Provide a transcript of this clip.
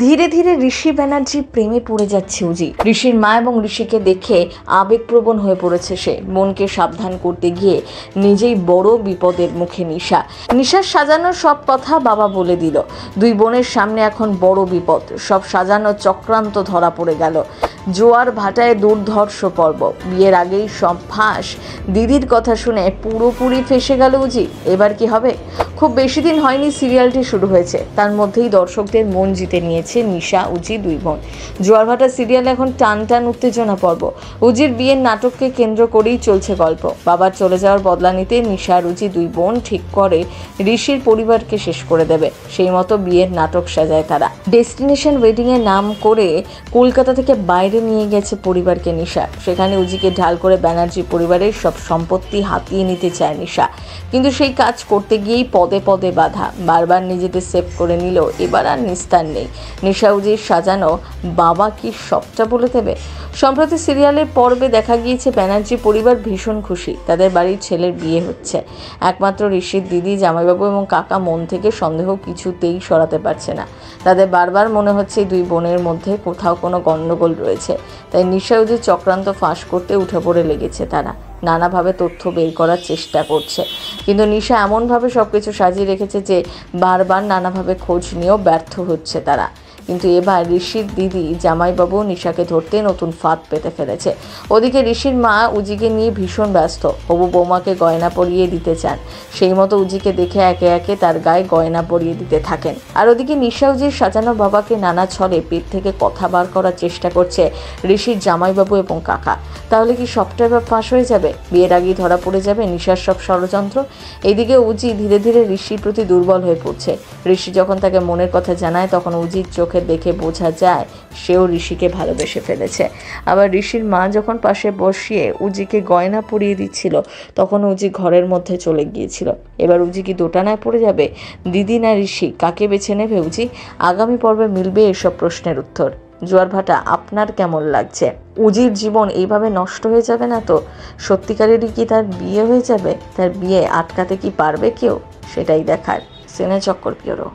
ধীরে ধীরে ঋষি ব্যানার্জি প্রেমে পড়ে যাচ্ছে উজি। ঋষির মা এবং ঋষিকে দেখে আবেগপ্রবণ হয়ে পড়েছে সে। বোনকে সাবধান করতে গিয়ে নিজেই বড় বিপদের মুখে নিশার সাজানো সব কথা বাবা বলে দিল। দুই বোনের সামনে এখন বড় বিপদ। সব সাজানো চক্রান্ত ধরা পড়ে গেল। জোয়ার ভাটায় দুর্ধর্ষ পর্ব। বিয়ের আগেই সব ফাঁস। দিদির কথা শুনে পুরোপুরি ফেসে গেল উজি। এবার কি হবে? খুব বেশি দিন হয়নি সিরিয়ালটি শুরু হয়েছে, তার মধ্যেই দর্শকদের মন জিতে নিয়েছে নিশা উজি দুই বোন। জোয়ার ভাটা সিরিয়াল এখন টান টান উত্তেজনা পর্ব। উজির বিয়ের নাটককে কেন্দ্র করেই চলছে গল্প। বাবার চলে যাওয়ার বদলা নিতে নিশা আর উজি দুই বোন ঠিক করে ঋষির পরিবারকে শেষ করে দেবে। সেই মতো বিয়ের নাটক সাজায় তারা। ডেস্টিনেশন ওয়েডিং এর নাম করে কলকাতা থেকে বাইরে নিয়ে গেছে পরিবারকে নিশা। সেখানে উজিকে ঢাল করে ব্যানার্জি পরিবারের সব সম্পত্তি হাতিয়ে নিতে চায় নিশা, কিন্তু সেই কাজ করতে গিয়েই পদে পদে বাধা। বারবার নিজেদের সেভ করে নিল, এবার আর নিস্তার নেই। নিশা উজির সাজানো বাবা কি সবটা বলে দেবে? সম্প্রতি সিরিয়ালের পর্বে দেখা গিয়েছে ব্যানার্জি পরিবার ভীষণ খুশি। তাদের বাড়ির ছেলের বিয়ে হচ্ছে। একমাত্র ঋষির দিদি, জামাইবাবু এবং কাকা মন থেকে সন্দেহ কিছুতেই সরাতে পারছে না। তাদের বারবার মনে হচ্ছে দুই বোনের মধ্যে কোথাও কোনো গণ্ডগোল রয়েছে। তাই নিশা উজির চক্রান্ত ফাঁস করতে উঠে পড়ে লেগেছে তারা। নানাভাবে তথ্য বের করার চেষ্টা করছে, কিন্তু নিশা এমনভাবে সবকিছু সাজিয়ে রেখেছে যে বারবার নানাভাবে খোঁজ নিয়েও ব্যর্থ হচ্ছে তারা। কিন্তু এবার ঋষির দিদি, জামাইবাবু নিশাকে ধরতে নতুন ফাঁদ পেতে ফেলেছে। ওদিকে ঋষির মা উজিকে নিয়ে ভীষণ ব্যস্ত। হবু বৌমাকে গয়না পরিয়ে দিতে চান। সেই মতো উজিকে দেখে একে একে তার গায়ে গয়না পরিয়ে দিতে থাকেন। আর ওদিকে নিশা উজির সাজানো বাবাকে নানা ছলে পেট থেকে কথা বার করার চেষ্টা করছে ঋষির জামাইবাবু এবং কাকা। তাহলে কি সবটা এবার ফাঁস হয়ে যাবে? বিয়ের আগেই ধরা পড়ে যাবে নিশার সব ষড়যন্ত্র। এদিকে উজি ধীরে ধীরে ঋষির প্রতি দুর্বল হয়ে পড়ছে। ঋষি যখন তাকে মনের কথা জানায়, তখন উজির চোখে দেখে বোঝা যায় সেও ঋষিকে ভালোবেসে ফেলেছে। আবার ঋষির মা যখন পাশে বসিয়ে উজিকে গয়না পরিয়ে দিচ্ছিল, তখন উজি ঘরের মধ্যে চলে গিয়েছিল। এবার উজি কি দোটানায় পড়ে যাবে? দিদি না ঋষি, কাকে বেছে নেবে উজি? আগামী পর্বে মিলবে এসব প্রশ্নের উত্তর। জোয়ার ভাটা আপনার কেমন লাগছে? উজির জীবন এইভাবে নষ্ট হয়ে যাবে না তো? সত্যিকারেরই কি তার বিয়ে হয়ে যাবে? তার বিয়ে আটকাতে কি পারবে কেউ? সেটাই দেখার। সিনে চক্কর ব্যুরো।